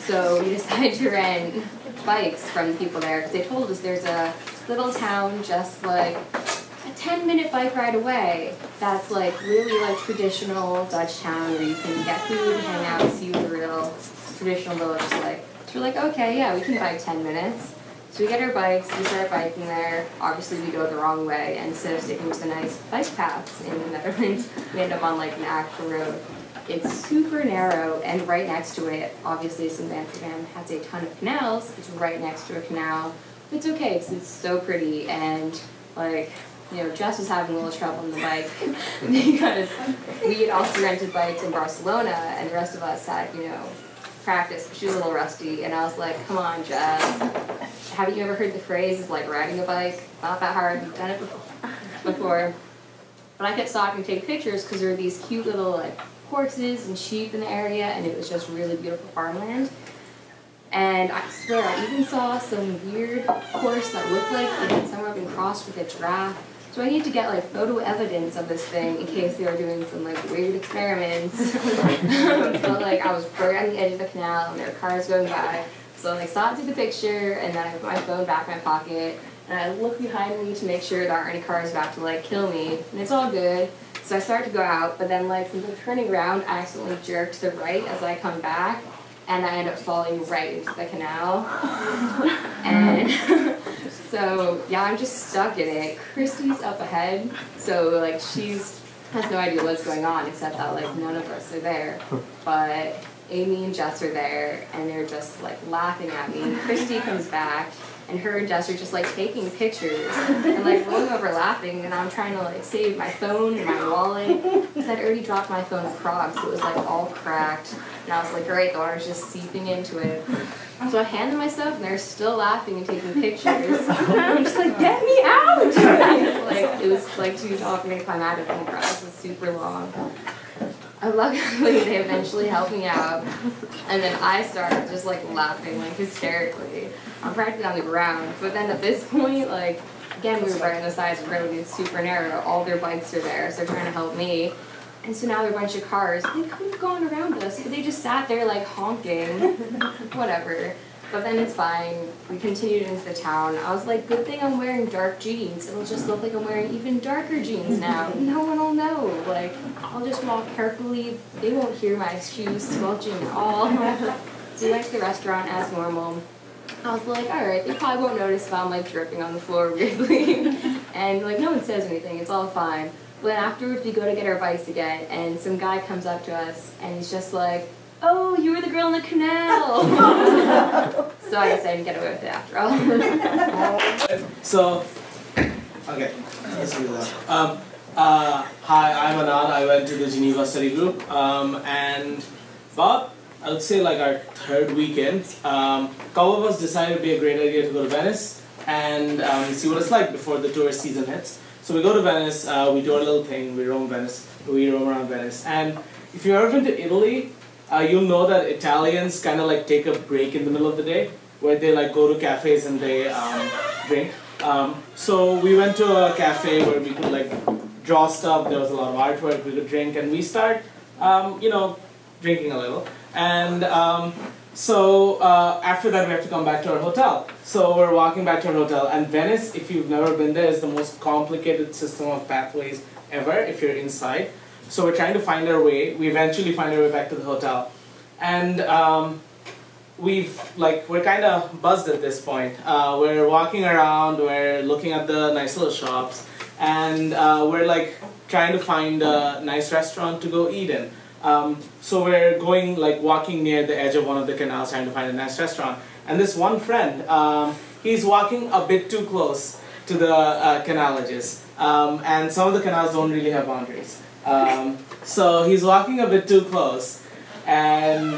So we decided to rent bikes from the people there, because they told us there's a little town just, like, a 10-minute bike ride away that's, like, really, like, traditional Dutch town where you can get food, hang out, see the real traditional village is like. So we're like, okay, yeah, we can bike 10 minutes. So we get our bikes, we start biking there. Obviously, we go the wrong way, and instead of sticking to the nice bike paths in the Netherlands, we end up on, like, an actual road. It's super narrow, and right next to it, obviously, since Amsterdam has a ton of canals, it's right next to a canal. It's okay, because it's so pretty, and, like, you know, Jess was having a little trouble on the bike because we had also rented bikes in Barcelona, and the rest of us had, you know, practice, but she was a little rusty, and I was like, come on, Jess, haven't you ever heard the phrase, it's like riding a bike? Not that hard, you've done it before. But I kept stopping to take pictures because there were these cute little, like, horses and sheep in the area, and it was just really beautiful farmland. And I swear, I even saw some weird horse that looked like it had somehow been crossed with a giraffe. So I need to get, like, photo evidence of this thing in case they were doing some, like, weird experiments. But, like, I was right on the edge of the canal, and there were cars going by. So, like, stopped to the picture, and then I put my phone back in my pocket, and I look behind me to make sure there aren't any cars about to, like, kill me. And it's all good. So I start to go out, but then, like, since I'm turning around, I accidentally jerk to the right as I come back, and I end up falling right into the canal. And so, yeah, I'm just stuck in it. Christy's up ahead, so, like, has no idea what's going on, except that, like, none of us are there. But Amy and Jess are there, and they're just, like, laughing at me. Christy comes back, and her and Jess are just, like, taking pictures and, like, rolling over laughing, and I'm trying to, like, save my phone and my wallet, because I'd already dropped my phone across, so it was, like, all cracked, and I was like, great, the water's just seeping into it. So I hand them my stuff, and they're still laughing and taking pictures. And I'm just like, get me out! It was like too tall for me to climb out of it, across. It was super long. Luckily, they eventually helped me out, and then I started just, like, laughing, like, hysterically. I'm practically on the ground, but then at this point, like, again, we were right on the side of the road, and it's super narrow. All their bikes are there, so they're trying to help me. And so now there are a bunch of cars. They could have gone around us, but they just sat there, like, honking. Whatever. But then it's fine. We continued into the town. I was like, good thing I'm wearing dark jeans. It'll just look like I'm wearing even darker jeans now. No one will know. Like, I'll just walk carefully. They won't hear my shoes squelching at all. So we went to the restaurant as normal. I was like, alright, they probably won't notice if I'm, like, dripping on the floor weirdly. And, like, no one says anything. It's all fine. But then afterwards, we go to get our bikes again, and some guy comes up to us, and he's just like, oh, you were the girl in the canal! So I decided to get away with it after all. So, okay, let's do that. Hi, I'm Anand. I went to the Geneva study group, and about, I would say, like, our third weekend, a couple of us decided it would be a great idea to go to Venice and see what it's like before the tourist season hits. So we go to Venice, we do our little thing, we roam around Venice, and if you've ever been to Italy, you'll know that Italians kind of like take a break in the middle of the day, where they like go to cafes and they drink. So we went to a cafe where we could like draw stuff. There was a lot of artwork. We could drink, and we start, drinking a little. And so after that, we have to come back to our hotel. So we're walking back to our hotel, and Venice, if you've never been there, is the most complicated system of pathways ever. If you're inside, so we're trying to find our way. We eventually find our way back to the hotel, and we're kind of buzzed at this point. We're walking around, we're looking at the nice little shops, and we're like trying to find a nice restaurant to go eat in. So we're going, like walking near the edge of one of the canals trying to find a nice restaurant. And this one friend, he's walking a bit too close to the canal edges. And some of the canals don't really have boundaries. So he's walking a bit too close, and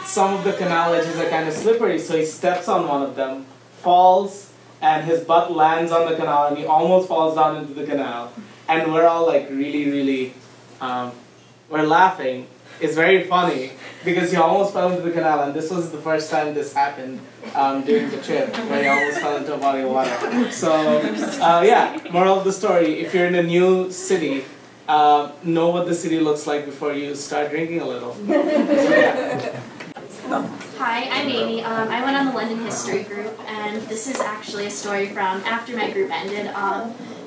some of the canal edges are kind of slippery, so he steps on one of them, falls, and his butt lands on the canal, and he almost falls down into the canal. And we're all like really, we're laughing. It's very funny because he almost fell into the canal, and this was the first time this happened during the trip, where he almost fell into a body of water. So yeah, moral of the story, if you're in a new city, know what the city looks like before you start drinking a little. So, yeah. Hi, I'm Amy. I went on the London History group, and this is actually a story from after my group ended.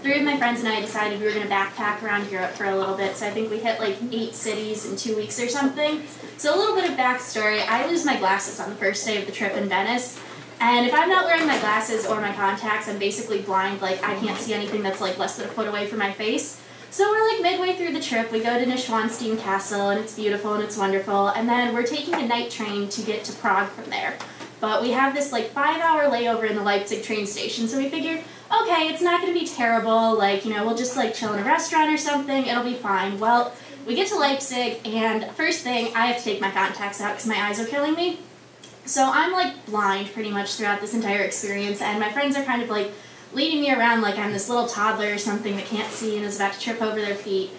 3 of my friends and I decided we were going to backpack around Europe for a little bit, so I think we hit like 8 cities in 2 weeks or something. So a little bit of backstory, I lose my glasses on the first day of the trip in Venice, and if I'm not wearing my glasses or my contacts, I'm basically blind, like I can't see anything that's like less than a foot away from my face. So we're like midway through the trip, we go to Neuschwanstein Castle, and it's beautiful and it's wonderful, and then we're taking a night train to get to Prague from there. But we have this like 5-hour layover in the Leipzig train station, so we figured, okay, it's not going to be terrible, like, we'll just like chill in a restaurant or something, it'll be fine. Well, we get to Leipzig, and first thing, I have to take my contacts out because my eyes are killing me. So I'm like blind pretty much throughout this entire experience, and my friends are kind of like leading me around like I'm this little toddler or something that can't see and is about to trip over their feet.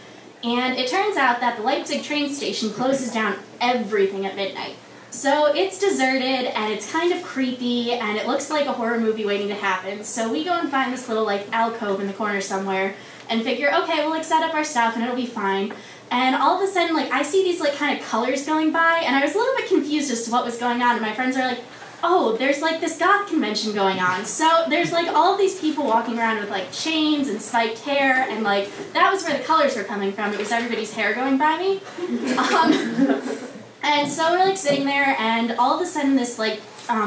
And it turns out that the Leipzig train station closes down everything at midnight. So it's deserted, and it's kind of creepy, and it looks like a horror movie waiting to happen. So we go and find this little like alcove in the corner somewhere and figure, okay, we'll like set up our stuff and it'll be fine. And all of a sudden, like I see these like kind of colors going by, and I was a little bit confused as to what was going on, and my friends are like, oh, there's like this goth convention going on. So there's like all of these people walking around with like chains and spiked hair, and like that was where the colors were coming from. It was everybody's hair going by me. And so we're like sitting there, and all of a sudden this like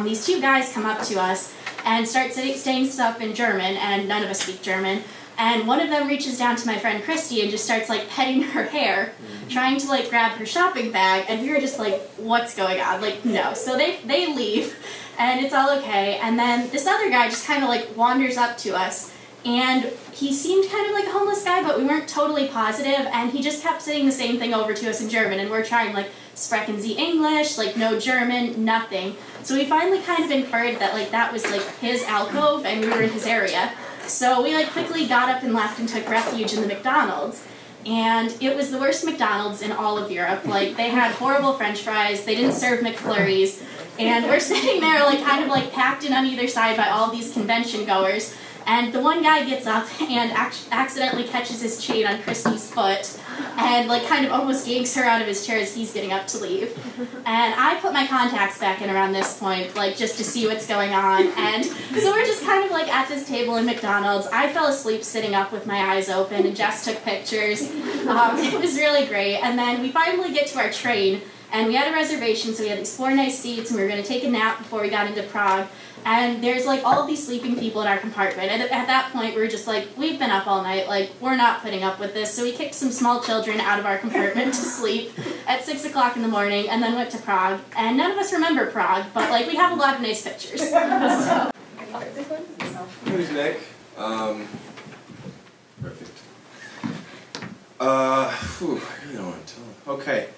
these 2 guys come up to us and start saying stuff in German, and none of us speak German. And one of them reaches down to my friend Christy and just starts like petting her hair, trying to like grab her shopping bag, and we were just like, what's going on? Like, no. So they leave, and it's all okay. And then this other guy just kind of like wanders up to us, and he seemed kind of like a homeless guy, but we weren't totally positive, and he just kept saying the same thing over to us in German, and we're trying like, sprechen Sie English, like no German, nothing. So we finally kind of inferred that like that was like his alcove and we were in his area. So we like quickly got up and left and took refuge in the McDonald's. And it was the worst McDonald's in all of Europe. Like they had horrible French fries, they didn't serve McFlurries, and we're sitting there like kind of like packed in on either side by all these convention goers. And the one guy gets up and accidentally catches his chain on Christy's foot and like kind of almost yanks her out of his chair as he's getting up to leave. And I put my contacts back in around this point, like just to see what's going on. And so we're just kind of like at this table in McDonald's. I fell asleep sitting up with my eyes open, and Jess took pictures. It was really great. And then we finally get to our train, and we had a reservation, so we had these 4 nice seats, and we were going to take a nap before we got into Prague. And there's like all of these sleeping people in our compartment, and at that point we were just like, we've been up all night, like we're not putting up with this. So we kicked some small children out of our compartment to sleep at 6 o'clock in the morning, and then went to Prague. And none of us remember Prague, but like we have a lot of nice pictures. So. Who's Nick? Perfect. I really don't want to tell. Okay.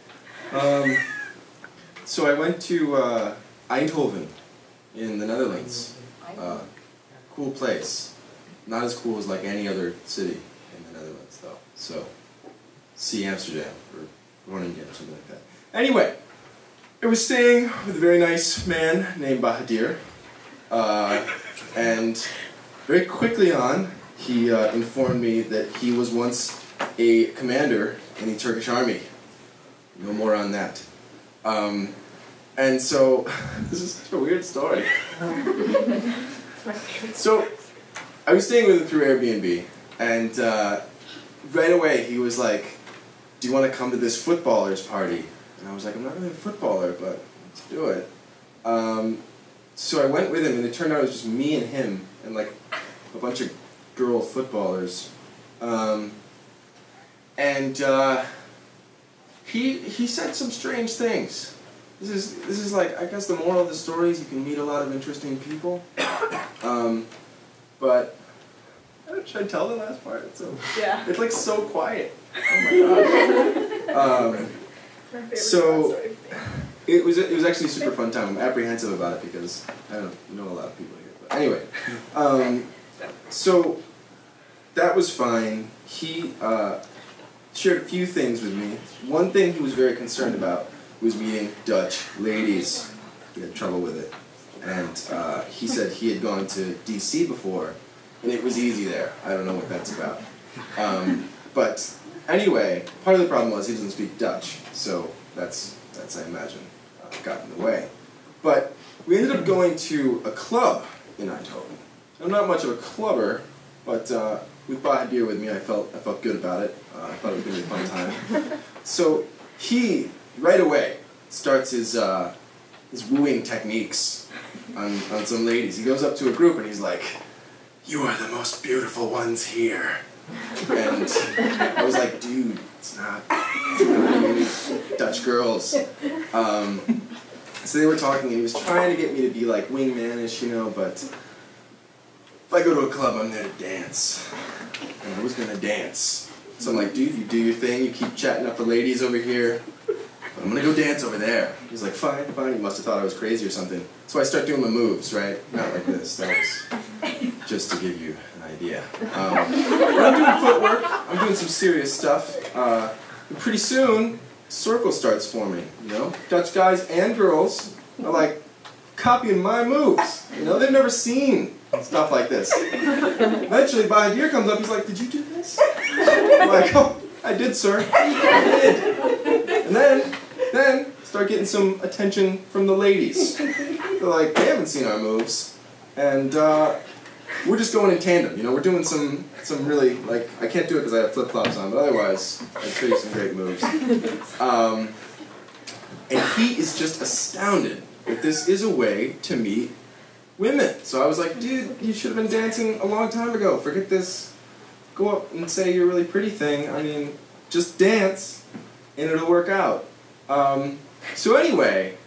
So I went to Eindhoven in the Netherlands. Cool place. Not as cool as like any other city in the Netherlands though. So, see Amsterdam or Groningen or something like that. Anyway, I was staying with a very nice man named Bahadir, and very quickly on, he informed me that he was once a commander in the Turkish army. No more on that. And so, this is such a weird story. So, I was staying with him through Airbnb, and right away he was like, "Do you want to come to this footballers party?" And I was like, "I'm not really a footballer, but let's do it." So I went with him, and it turned out it was just me and him, and like a bunch of girl footballers. He said some strange things. This is like, I guess the moral of the story is you can meet a lot of interesting people. But should I tell the last part? Yeah. It's like so quiet. Oh my god. So it was actually a super fun time. I'm apprehensive about it because I don't know a lot of people here. But anyway, so that was fine. He shared a few things with me. One thing he was very concerned about was meeting Dutch ladies. He had trouble with it. And he said he had gone to DC before, and it was easy there. I don't know what that's about. But anyway, part of the problem was he doesn't speak Dutch, so that's I imagine, got in the way. But we ended up going to a club in Eindhoven. I'm not much of a clubber, but with Bahadir with me, I felt good about it. I thought it was going to be a fun time. So he, right away, starts his wooing techniques on some ladies. He goes up to a group and he's like, "You are the most beautiful ones here." And I was like, "Dude, it's not Dutch girls." So they were talking and he was trying to get me to be like wingmanish, you know, but if I go to a club, I'm there to dance. And I was going to dance. So I'm like, "Dude, you do your thing, you keep chatting up the ladies over here. But I'm going to go dance over there." He's like, "Fine, fine." He must have thought I was crazy or something. So I start doing my moves, right? Not like this. That was just to give you an idea. But I'm doing footwork. I'm doing some serious stuff. And pretty soon, a circle starts forming, you know? Dutch guys and girls are like copying my moves. You know, they've never seen stuff like this. Eventually, Bahadir comes up, he's like, "Did you do this?" I'm like, "Oh, I did, sir. I did." And then start getting some attention from the ladies. They're like, they haven't seen our moves. And we're just going in tandem, you know, we're doing some really, like, I can't do it because I have flip-flops on, but otherwise, I'd show you some great moves. And he is just astounded that this is a way to meet women. So I was like, "Dude, you should have been dancing a long time ago. Forget this go up and say you're really pretty thing. I mean, just dance and it'll work out." So anyway,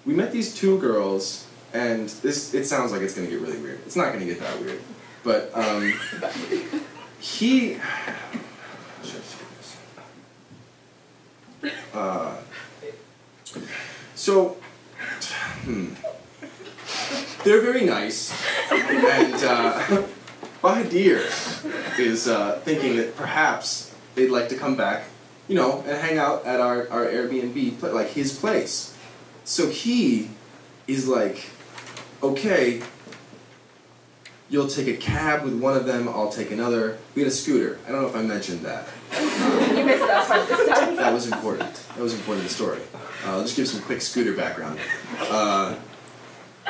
we met these two girls, and it sounds like it's going to get really weird. It's not going to get that weird. But they're very nice, and Bahadir is thinking that perhaps they'd like to come back, you know, and hang out at our Airbnb, like his place. So he is like, "Okay, you'll take a cab with one of them, I'll take another." We had a scooter. I don't know if I mentioned that. You missed that part this time. That was important. That was important to the story. I'll just give some quick scooter background.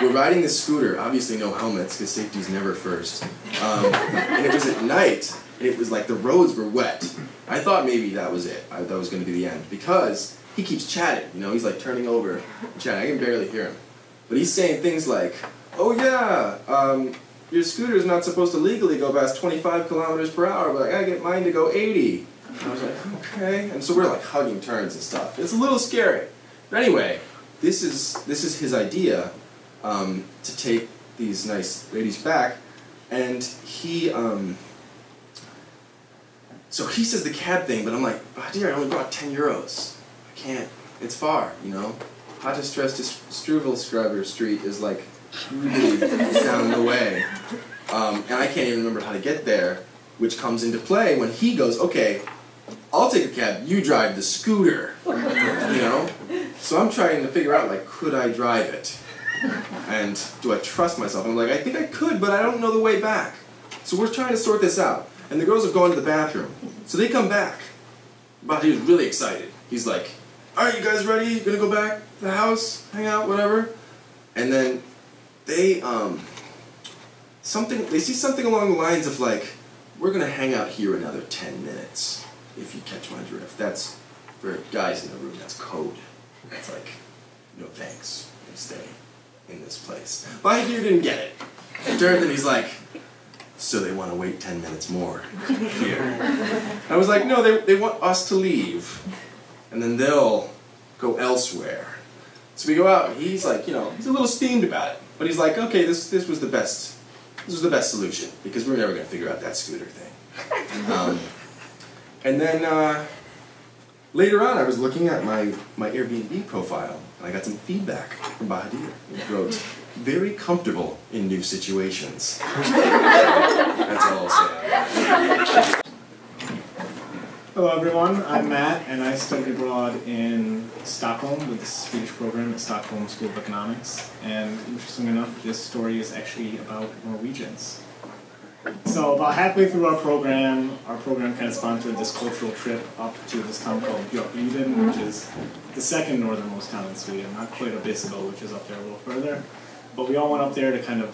We're riding this scooter, obviously no helmets, because safety's never first. And it was at night, and it was like the roads were wet. I thought maybe that was it. That was going to be the end. Because he keeps chatting, you know, he's like turning over and chatting. I can barely hear him. But he's saying things like, "Oh yeah, your scooter's not supposed to legally go past 25 kilometers per hour, but I gotta get mine to go 80. And I was like, "Okay." And so we're like hugging turns and stuff. It's a little scary. But anyway, this is his idea. To take these nice ladies back, and he so he says the cab thing, but I'm like, "Dear, I only brought 10 euros. I can't. It's far, you know. Struvelskruiver Street is like really down the way, and I can't even remember how to get there." Which comes into play when he goes, "Okay, I'll take a cab. You drive the scooter." You know? So I'm trying to figure out, like, could I drive it? And do I trust myself? I'm like, I think I could, but I don't know the way back. So we're trying to sort this out. And the girls have gone to the bathroom. So they come back. But he was really excited. He's like, alright, you guys ready? You gonna go back to the house? Hang out, whatever? And then they, they see something along the lines of like, we're gonna hang out here another 10 minutes, if you catch my drift. That's, for guys in the room, that's code. That's like, no thanks, we stay in this place. Bahadur didn't get it. He turned and he's like, so they want to wait 10 minutes more here. I was like, no, they want us to leave, and then they'll go elsewhere. So we go out, and he's like, you know, he's a little steamed about it, but he's like, okay, this was the best solution, because we're never going to figure out that scooter thing. And then later on, I was looking at my Airbnb profile, and I got some feedback from Bahadur. He wrote, very comfortable in new situations. That's all I'll say. Hello everyone, I'm Matt, and I studied abroad in Stockholm with the Swedish program at Stockholm School of Economics. And interestingly enough, this story is actually about Norwegians. So about halfway through our program kind of sponsored this cultural trip up to this town called Björkliden, which is the second northernmost town in Sweden, not quite Abisko, which is up there a little further. But we all went up there to kind of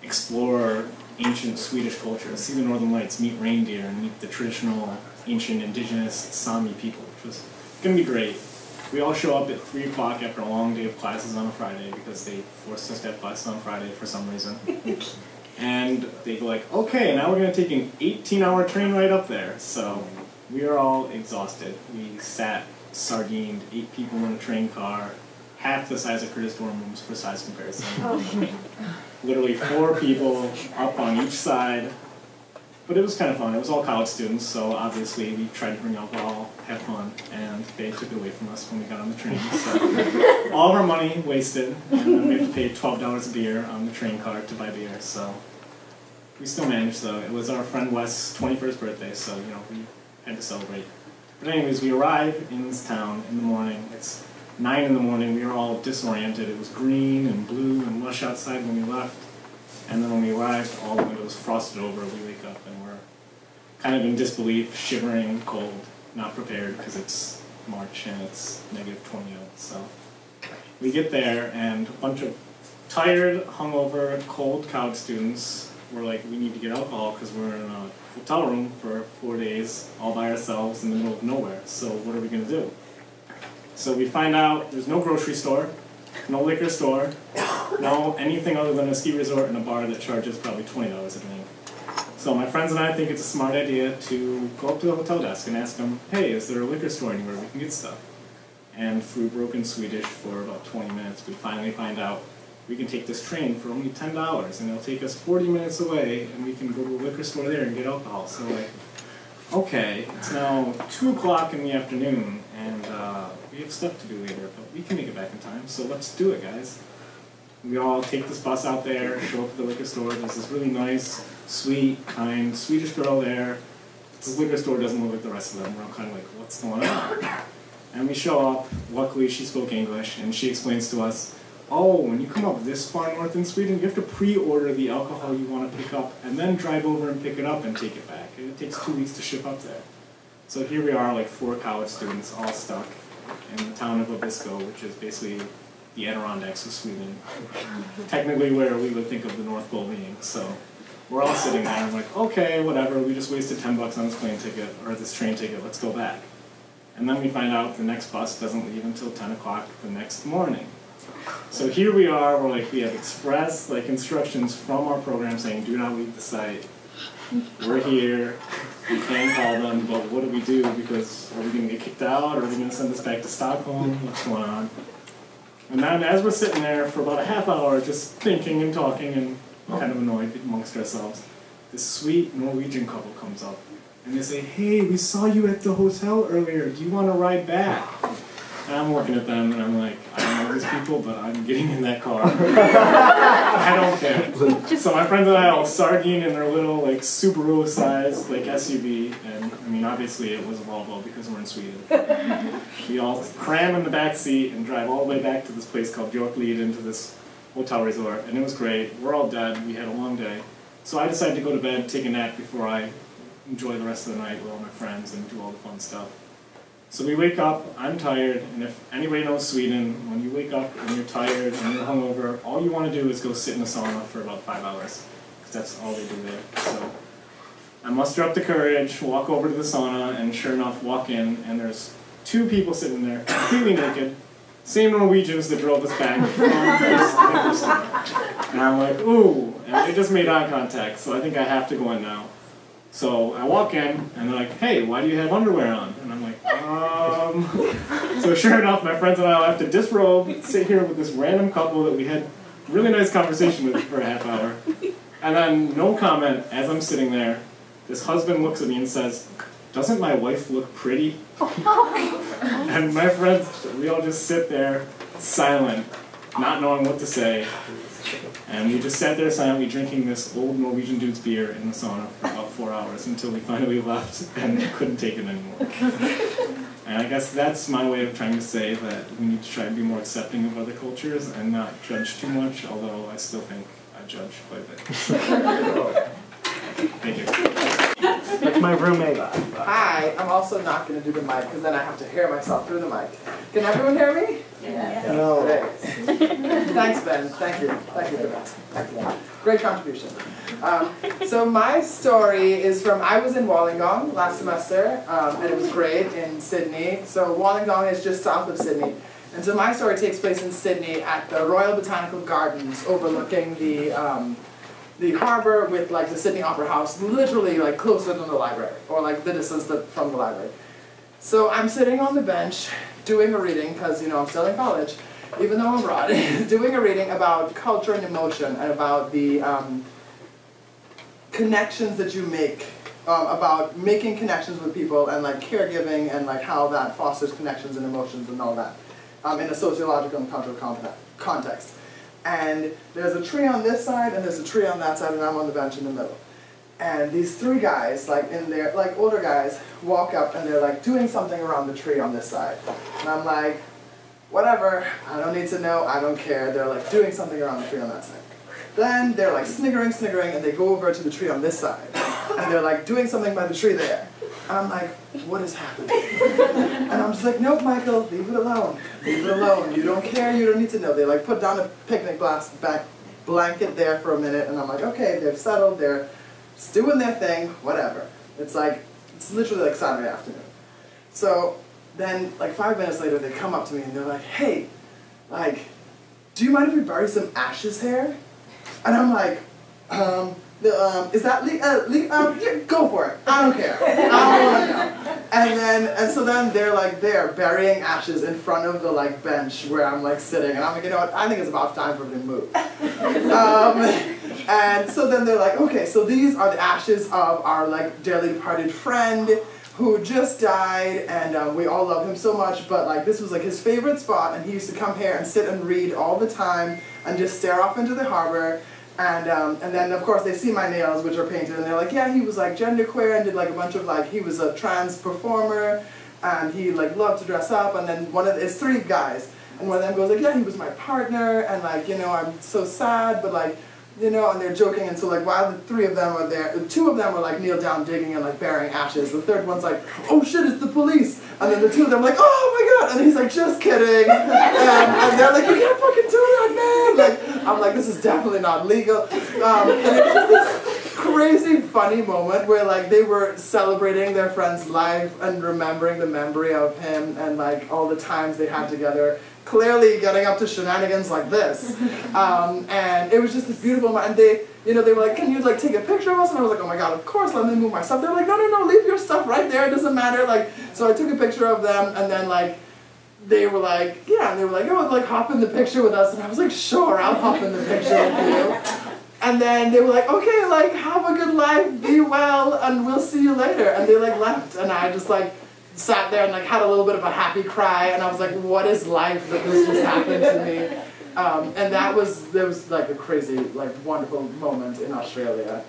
explore ancient Swedish culture, see the northern lights, meet reindeer, and meet the traditional ancient indigenous Sami people, which was going to be great. We all show up at 3 o'clock after a long day of classes on a Friday because they forced us to have classes on Friday for some reason. And they go like, okay, now we're going to take an 18-hour train ride up there. So we are all exhausted. We sat sardined, 8 people in a train car, half the size of Curtis dorm rooms for size comparison. Literally 4 people up on each side. But it was kind of fun. It was all college students, so obviously we tried to bring alcohol, have fun, and they took it away from us when we got on the train. So all of our money wasted, and then we had to pay $12 a beer on the train card to buy beer. So we still managed, though. It was our friend Wes's 21st birthday, so you know we had to celebrate. But anyways, we arrive in this town in the morning. It's 9 in the morning. We were all disoriented. It was green and blue and lush outside when we left. And then when we arrived, all the windows frosted over. We wake up and we're kind of in disbelief, shivering, cold, not prepared because it's March and it's -20 out. So we get there and a bunch of tired, hungover, cold college students were like, we need to get alcohol because we're in a hotel room for 4 days all by ourselves in the middle of nowhere. So what are we going to do? So we find out there's no grocery store, no liquor store, no anything other than a ski resort and a bar that charges probably $20 a drink. So my friends and I think it's a smart idea to go up to the hotel desk and ask them, hey, is there a liquor store anywhere we can get stuff? And through broken Swedish for about 20 minutes, we finally find out we can take this train for only $10 and it'll take us 40 minutes away and we can go to a liquor store there and get alcohol. So we're like, okay, it's now 2 o'clock in the afternoon and we have stuff to do later, but we can make it back in time, so let's do it, guys. We all take this bus out there, show up at the liquor store. There's this really nice, sweet, kind Swedish girl there. This liquor store doesn't look like the rest of them. We're all kind of like, what's going on? And we show up. Luckily, she spoke English, and she explains to us, oh, when you come up this far north in Sweden, you have to pre-order the alcohol you want to pick up, and then drive over and pick it up and take it back. And it takes 2 weeks to ship up there. So here we are, like 4 college students, all stuck in the town of Abisko, which is basically the Adirondacks of Sweden, technically where we would think of the North Pole being. So we're all sitting there and like, okay, whatever, we just wasted $10 on this plane ticket, or this train ticket, let's go back. And then we find out the next bus doesn't leave until 10 o'clock the next morning. So here we are, we're like, we have express instructions from our program saying, do not leave the site. We're here, we can call them, but what do we do? Because are we going to get kicked out? Are we going to send us back to Stockholm? What's going on? And then as we're sitting there for about a half hour just thinking and talking and kind of annoyed amongst ourselves, this sweet Norwegian couple comes up and they say, hey, we saw you at the hotel earlier. Do you want to ride back? And I'm looking at them, and I'm like, I don't know these people, but I'm getting in that car. I don't care. So my friends and I all sardine in their little, like, Subaru-sized, like, SUV, and, I mean, obviously it was a Volvo because we're in Sweden. We all cram in the back seat and drive all the way back to this place called Björklid, into this hotel resort, and it was great. We're all dead. We had a long day. So I decided to go to bed, take a nap before I enjoy the rest of the night with all my friends and do all the fun stuff. So we wake up, I'm tired, and if anybody knows Sweden, when you wake up and you're tired and you're hungover, all you want to do is go sit in a sauna for about 5 hours, because that's all they do there. So I muster up the courage, walk over to the sauna, and sure enough, walk in, and there's 2 people sitting there, completely naked, same Norwegians that drove us back from this sauna. And I'm like, ooh, and they just made eye contact, so I think I have to go in now. So I walk in, and they're like, hey, why do you have underwear on? And I'm like, So sure enough, my friends and I will have to disrobe, sit here with this random couple that we had a really nice conversation with for a half hour. And then, no comment, as I'm sitting there, this husband looks at me and says, doesn't my wife look pretty? And my friends, we all just sit there, silent, not knowing what to say. And we just sat there silently drinking this old Norwegian dude's beer in the sauna for about 4 hours until we finally left and couldn't take it anymore. And I guess that's my way of trying to say that we need to try to be more accepting of other cultures and not judge too much, although I still think I judge quite a bit. Thank you. Like my roommate. Hi, I'm also not going to do the mic because then I have to hear myself through the mic. Can everyone hear me? Yeah. No. Thanks, Ben. Thank you. Thank you for that. Excellent. Great contribution. So my story is from, I was in Wollongong last semester, and it was great in Sydney. So Wollongong is just south of Sydney. And so my story takes place in Sydney at the Royal Botanical Gardens overlooking the harbour with like the Sydney Opera House, literally like closer than the library, or like the distance from the library. So I'm sitting on the bench doing a reading, because you know I'm still in college, even though I'm abroad, doing a reading about culture and emotion and about the connections that you make, about making connections with people and like caregiving and like how that fosters connections and emotions and all that in a sociological and cultural context. And there's a tree on this side and there's a tree on that side, and I'm on the bench in the middle. And these 3 guys, like in there, like older guys, walk up and they're like doing something around the tree on this side. And I'm like, whatever, I don't need to know, I don't care. They're like doing something around the tree on that side. Then they're like sniggering, and they go over to the tree on this side. And they're like doing something by the tree there. And I'm like, what is happening? And I'm just like, nope, Michael, leave it alone. Leave it alone. You don't care, you don't need to know. They like put down a picnic blanket there for a minute, and I'm like, okay, they've settled, they're just doing their thing, whatever. It's like, it's literally like Saturday afternoon. So then, like 5 minutes later, they come up to me and they're like, hey, like, do you mind if we bury some ashes here? And I'm like, is that yeah, go for it. I don't care. I don't want to know. And so then they're like there burying ashes in front of the like bench where I'm like sitting, and I'm like, you know what? I think it's about time for me to move. And so then they're like, okay, so these are the ashes of our like dearly departed friend who just died, and we all love him so much, but like this was like his favorite spot, and he used to come here and sit and read all the time and just stare off into the harbor. And then of course they see my nails, which are painted, and they're like, yeah, he was like genderqueer and did like a bunch of like, he was a trans performer, and he like loved to dress up. And then it's 3 guys, and one of them goes like, yeah, he was my partner, and like, you know, I'm so sad, but like, you know, and they're joking. And so like while the 3 of them are there, 2 of them are like kneel down digging and like burying ashes. The 3rd one's like, oh shit, it's the police. And then the 2 of them are like, oh my god, and he's like, just kidding. And they're like, you can't fucking do that, man. Like, I'm like, this is definitely not legal. And it was just this crazy funny moment where like they were celebrating their friend's life and remembering the memory of him and like all the times they had together, clearly getting up to shenanigans like this. And it was just this beautiful moment. And they, you know, they were like, can you like take a picture of us? And I was like, oh my god, of course, let me move my stuff. They're like, no, no, no, leave your stuff right there, it doesn't matter. Like, so I took a picture of them, and then like, they were like, yeah, and they were like, oh, like hop in the picture with us. And I was like, sure, I'll hop in the picture with you. And then they were like, okay, like, have a good life, be well, and we'll see you later. And they like left, and I just like sat there and like had a little bit of a happy cry, and I was like, what is life that this just happened to me? And that was like a crazy, like wonderful moment in Australia.